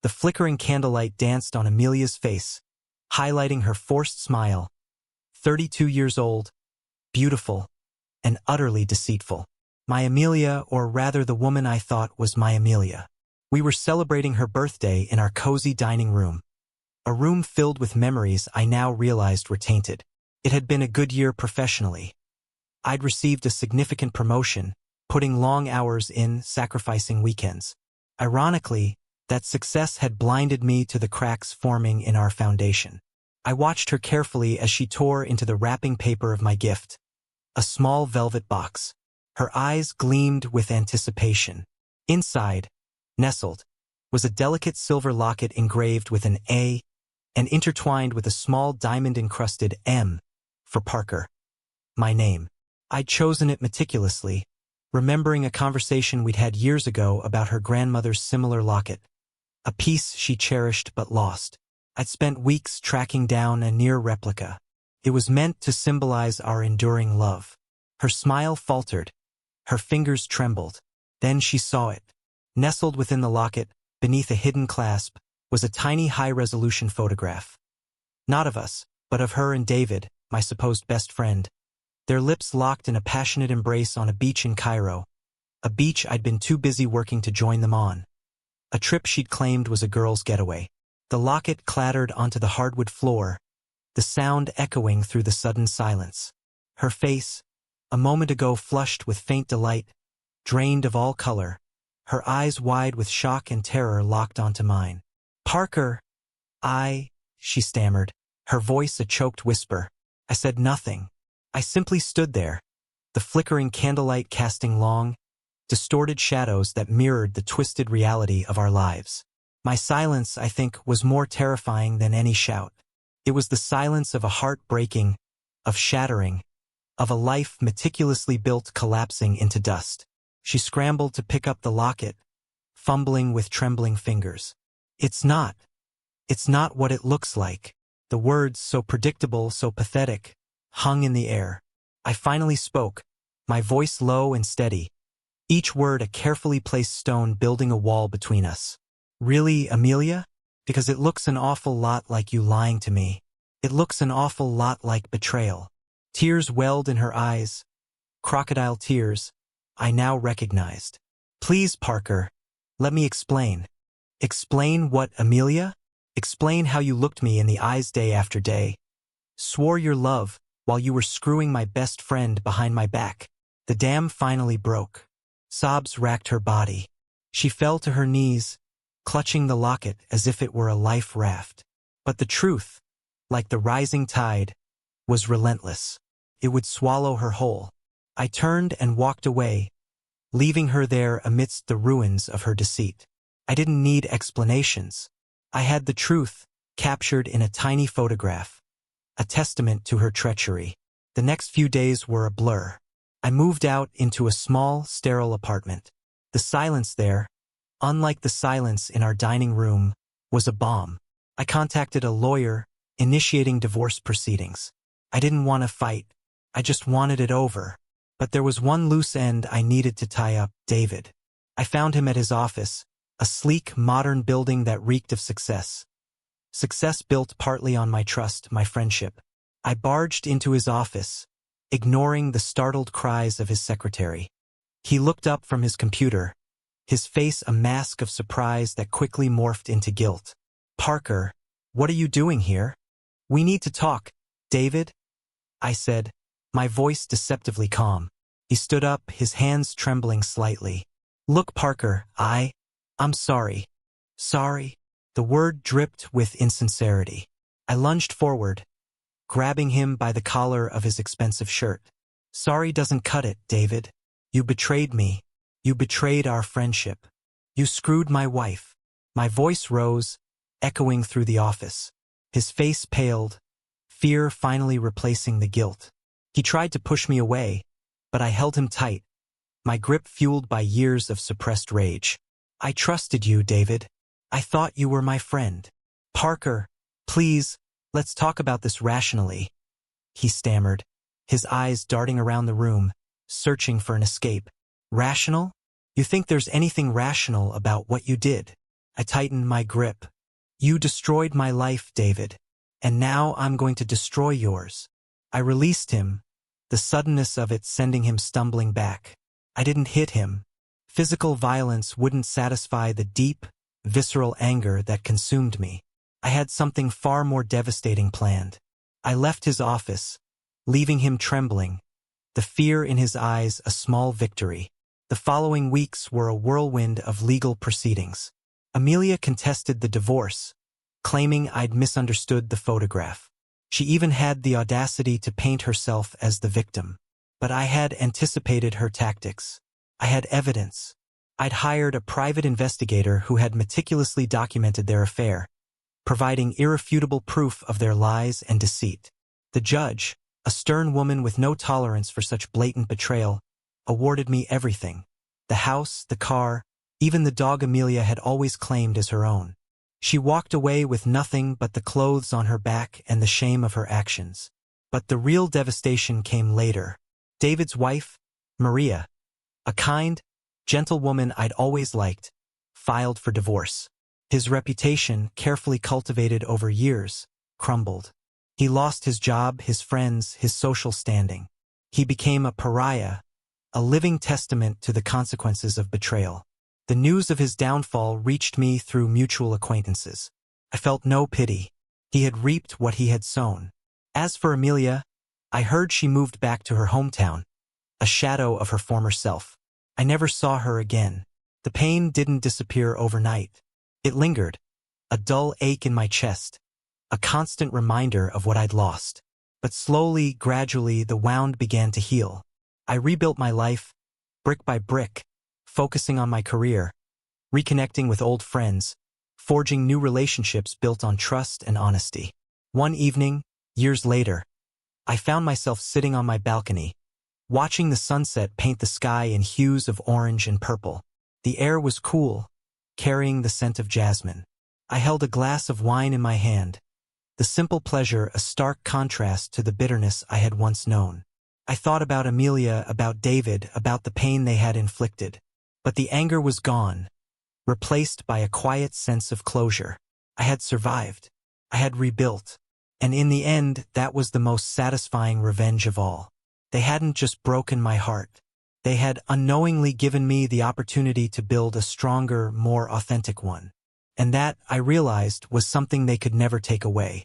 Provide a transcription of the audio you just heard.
The flickering candlelight danced on Amelia's face, highlighting her forced smile. 32 years old, beautiful, and utterly deceitful. My Amelia, or rather the woman I thought was my Amelia. We were celebrating her birthday in our cozy dining room. A room filled with memories I now realized were tainted. It had been a good year professionally. I'd received a significant promotion, putting long hours in, sacrificing weekends. Ironically, that success had blinded me to the cracks forming in our foundation. I watched her carefully as she tore into the wrapping paper of my gift, a small velvet box. Her eyes gleamed with anticipation. Inside, nestled, was a delicate silver locket engraved with an A and intertwined with a small diamond-encrusted M for Parker, my name. I'd chosen it meticulously, remembering a conversation we'd had years ago about her grandmother's similar locket, a piece she cherished but lost. I'd spent weeks tracking down a near replica. It was meant to symbolize our enduring love. Her smile faltered. Her fingers trembled. Then she saw it. Nestled within the locket, beneath a hidden clasp, was a tiny high-resolution photograph. Not of us, but of her and David, my supposed best friend. Their lips locked in a passionate embrace on a beach in Cairo, a beach I'd been too busy working to join them on. A trip she'd claimed was a girl's getaway. The locket clattered onto the hardwood floor, the sound echoing through the sudden silence. Her face, a moment ago flushed with faint delight, drained of all color, her eyes wide with shock and terror locked onto mine. "Parker, she stammered, her voice a choked whisper. I said nothing. I simply stood there, the flickering candlelight casting long, distorted shadows that mirrored the twisted reality of our lives. My silence, I think, was more terrifying than any shout. It was the silence of a heart breaking, of shattering, of a life meticulously built collapsing into dust. She scrambled to pick up the locket, fumbling with trembling fingers. It's not what it looks like." The words, so predictable, so pathetic, hung in the air. I finally spoke, my voice low and steady, each word a carefully placed stone building a wall between us. "Really, Amelia? Because it looks an awful lot like you lying to me. It looks an awful lot like betrayal." Tears welled in her eyes, crocodile tears, I now recognized. "Please, Parker, let me explain." "Explain what, Amelia? Explain how you looked me in the eyes day after day. Swore your love while you were screwing my best friend behind my back." The dam finally broke. Sobs racked her body. She fell to her knees, clutching the locket as if it were a life raft. But the truth, like the rising tide, was relentless. It would swallow her whole. I turned and walked away, leaving her there amidst the ruins of her deceit. I didn't need explanations. I had the truth, captured in a tiny photograph, a testament to her treachery. The next few days were a blur. I moved out into a small, sterile apartment. The silence there, unlike the silence in our dining room, was a balm. I contacted a lawyer, initiating divorce proceedings. I didn't want to fight. I just wanted it over. But there was one loose end I needed to tie up: David. I found him at his office, a sleek, modern building that reeked of success. Success built partly on my trust, my friendship. I barged into his office, ignoring the startled cries of his secretary. He looked up from his computer, his face a mask of surprise that quickly morphed into guilt. "Parker, what are you doing here?" "We need to talk, David," I said, my voice deceptively calm. He stood up, his hands trembling slightly. "Look, Parker, I'm sorry." "Sorry?" The word dripped with insincerity. I lunged forward, grabbing him by the collar of his expensive shirt. "Sorry doesn't cut it, David. You betrayed me. You betrayed our friendship. You screwed my wife." My voice rose, echoing through the office. His face paled, fear finally replacing the guilt. He tried to push me away, but I held him tight, my grip fueled by years of suppressed rage. "I trusted you, David. I thought you were my friend." "Parker, please, let's talk about this rationally," he stammered, his eyes darting around the room, searching for an escape. "Rational? You think there's anything rational about what you did?" I tightened my grip. You destroyed my life, David. And now I'm going to destroy yours. I released him, the suddenness of it sending him stumbling back. I didn't hit him. Physical violence wouldn't satisfy the deep, visceral anger that consumed me. I had something far more devastating planned. I left his office, leaving him trembling, the fear in his eyes a small victory. The following weeks were a whirlwind of legal proceedings. Amelia contested the divorce, claiming I'd misunderstood the photograph. She even had the audacity to paint herself as the victim. But I had anticipated her tactics. I had evidence. I'd hired a private investigator who had meticulously documented their affair, providing irrefutable proof of their lies and deceit. The judge, a stern woman with no tolerance for such blatant betrayal, awarded me everything. The house, the car, even the dog Amelia had always claimed as her own. She walked away with nothing but the clothes on her back and the shame of her actions. But the real devastation came later. David's wife, Maria, a kind, gentle woman I'd always liked, filed for divorce. His reputation, carefully cultivated over years, crumbled. He lost his job, his friends, his social standing. He became a pariah, a living testament to the consequences of betrayal. The news of his downfall reached me through mutual acquaintances. I felt no pity. He had reaped what he had sown. As for Amelia, I heard she moved back to her hometown, a shadow of her former self. I never saw her again. The pain didn't disappear overnight. It lingered, a dull ache in my chest, a constant reminder of what I'd lost. But slowly, gradually, the wound began to heal. I rebuilt my life, brick by brick, focusing on my career, reconnecting with old friends, forging new relationships built on trust and honesty. One evening, years later, I found myself sitting on my balcony, watching the sunset paint the sky in hues of orange and purple. The air was cool, carrying the scent of jasmine. I held a glass of wine in my hand, the simple pleasure a stark contrast to the bitterness I had once known. I thought about Amelia, about David, about the pain they had inflicted. But the anger was gone, replaced by a quiet sense of closure. I had survived. I had rebuilt. And in the end, that was the most satisfying revenge of all. They hadn't just broken my heart. They had unknowingly given me the opportunity to build a stronger, more authentic one. And that, I realized, was something they could never take away.